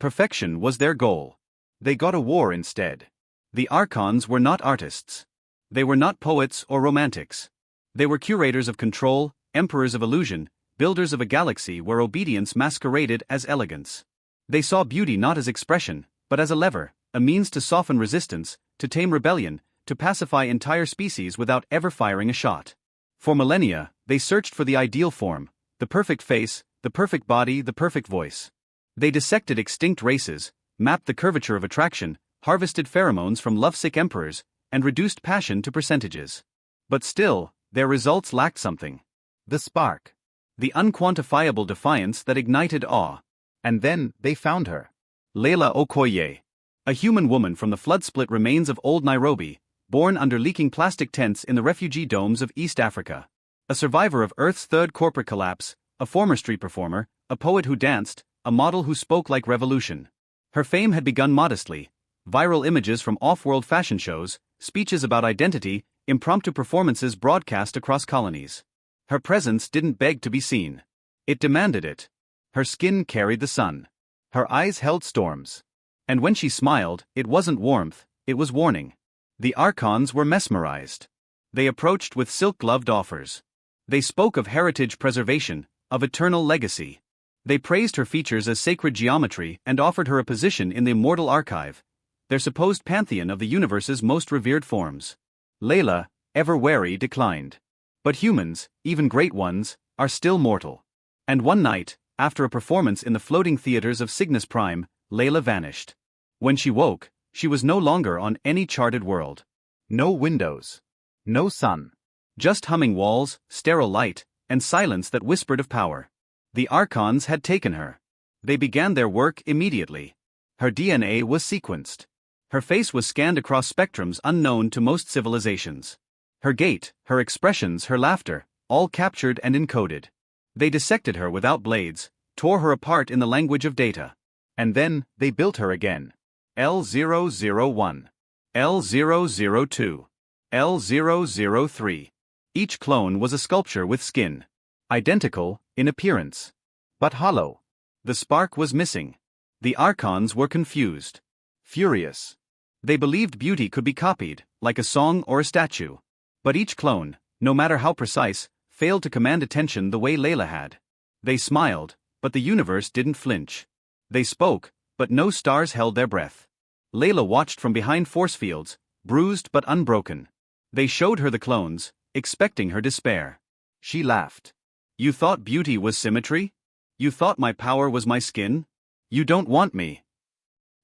Perfection was their goal. They got a war instead. The Archons were not artists. They were not poets or romantics. They were curators of control, emperors of illusion, builders of a galaxy where obedience masqueraded as elegance. They saw beauty not as expression, but as a lever, a means to soften resistance, to tame rebellion, to pacify entire species without ever firing a shot. For millennia, they searched for the ideal form, the perfect face, the perfect body, the perfect voice. They dissected extinct races, mapped the curvature of attraction, harvested pheromones from lovesick emperors, and reduced passion to percentages. But still, their results lacked something. The spark. The unquantifiable defiance that ignited awe. And then, they found her. Layla Okoye. A human woman from the flood-split remains of old Nairobi, born under leaking plastic tents in the refugee domes of East Africa. A survivor of Earth's third corporate collapse, a former street performer, a poet who danced, a model who spoke like revolution. Her fame had begun modestly. Viral images from off-world fashion shows, speeches about identity, impromptu performances broadcast across colonies. Her presence didn't beg to be seen. It demanded it. Her skin carried the sun. Her eyes held storms. And when she smiled, it wasn't warmth, it was warning. The Archons were mesmerized. They approached with silk-gloved offers. They spoke of heritage preservation, of eternal legacy. They praised her features as sacred geometry and offered her a position in the immortal archive, their supposed pantheon of the universe's most revered forms. Layla, ever wary, declined. But humans, even great ones, are still mortal. And one night, after a performance in the floating theaters of Cygnus Prime, Layla vanished. When she woke, she was no longer on any charted world. No windows. No sun. Just humming walls, sterile light, and silence that whispered of power. The Archons had taken her. They began their work immediately. Her DNA was sequenced. Her face was scanned across spectrums unknown to most civilizations. Her gait, her expressions, her laughter, all captured and encoded. They dissected her without blades, tore her apart in the language of data. And then, they built her again. L001. L002. L003. Each clone was a sculpture with skin. Identical, in appearance. But hollow. The spark was missing. The Archons were confused. Furious. They believed beauty could be copied, like a song or a statue. But each clone, no matter how precise, failed to command attention the way Layla had. They smiled, but the universe didn't flinch. They spoke, but no stars held their breath. Layla watched from behind force fields, bruised but unbroken. They showed her the clones, expecting her despair. She laughed. You thought beauty was symmetry? You thought my power was my skin? You don't want me.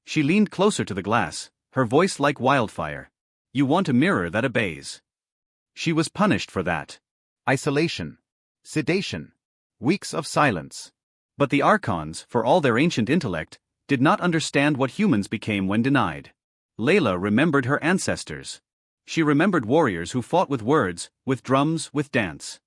She leaned closer to the glass, her voice like wildfire. You want a mirror that obeys. She was punished for that. Isolation. Sedation. Weeks of silence. But the Archons, for all their ancient intellect, did not understand what humans became when denied. Layla remembered her ancestors. She remembered warriors who fought with words, with drums, with dance.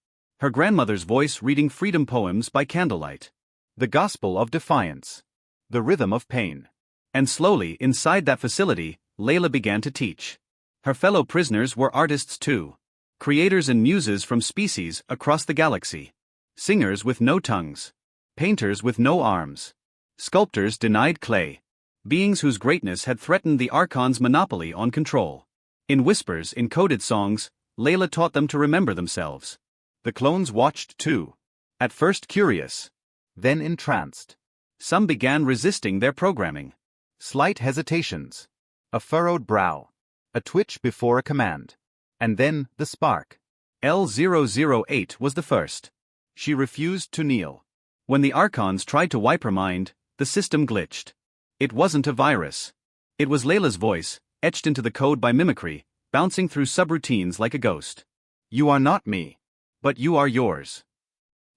Her grandmother's voice reading freedom poems by candlelight. The gospel of defiance. The rhythm of pain. And slowly, inside that facility, Layla began to teach. Her fellow prisoners were artists too. Creators and muses from species across the galaxy. Singers with no tongues. Painters with no arms. Sculptors denied clay. Beings whose greatness had threatened the Archons' monopoly on control. In whispers, in coded songs, Layla taught them to remember themselves. The clones watched too. At first curious. Then entranced. Some began resisting their programming. Slight hesitations. A furrowed brow. A twitch before a command. And then, the spark. L008 was the first. She refused to kneel. When the Archons tried to wipe her mind, the system glitched. It wasn't a virus. It was Layla's voice, etched into the code by mimicry, bouncing through subroutines like a ghost. You are not me. But you are yours.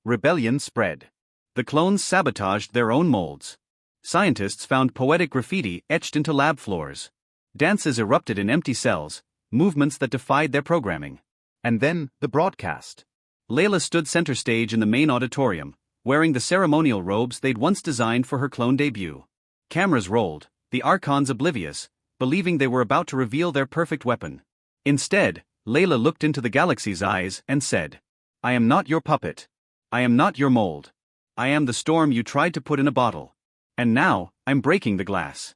Rebellion spread. The clones sabotaged their own molds. Scientists found poetic graffiti etched into lab floors. Dances erupted in empty cells, movements that defied their programming. And then, the broadcast. Layla stood center stage in the main auditorium, wearing the ceremonial robes they'd once designed for her clone debut. Cameras rolled, the Archons oblivious, believing they were about to reveal their perfect weapon. Instead, Layla looked into the galaxy's eyes and said, I am not your puppet. I am not your mold. I am the storm you tried to put in a bottle. And now, I'm breaking the glass.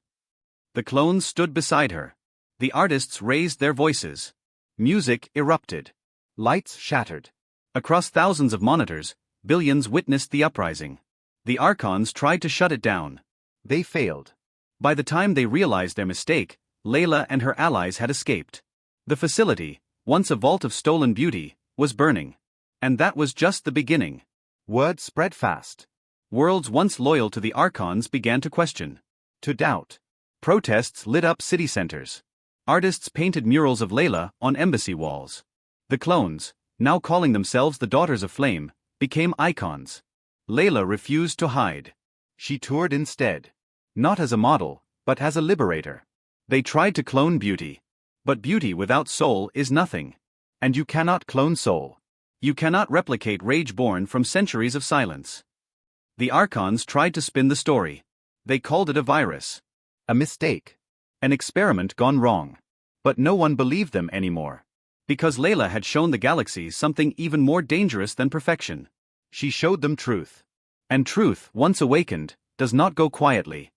The clones stood beside her. The artists raised their voices. Music erupted. Lights shattered. Across thousands of monitors, billions witnessed the uprising. The Archons tried to shut it down. They failed. By the time they realized their mistake, Layla and her allies had escaped. The facility, once a vault of stolen beauty, was burning. And that was just the beginning. Word spread fast. Worlds once loyal to the Archons began to question. To doubt. Protests lit up city centers. Artists painted murals of Layla on embassy walls. The clones, now calling themselves the Daughters of Flame, became icons. Layla refused to hide. She toured instead. Not as a model, but as a liberator. They tried to clone beauty. But beauty without soul is nothing. And you cannot clone soul. You cannot replicate rage born from centuries of silence. The Archons tried to spin the story. They called it a virus. A mistake. An experiment gone wrong. But no one believed them anymore. Because Layla had shown the galaxies something even more dangerous than perfection. She showed them truth. And truth, once awakened, does not go quietly.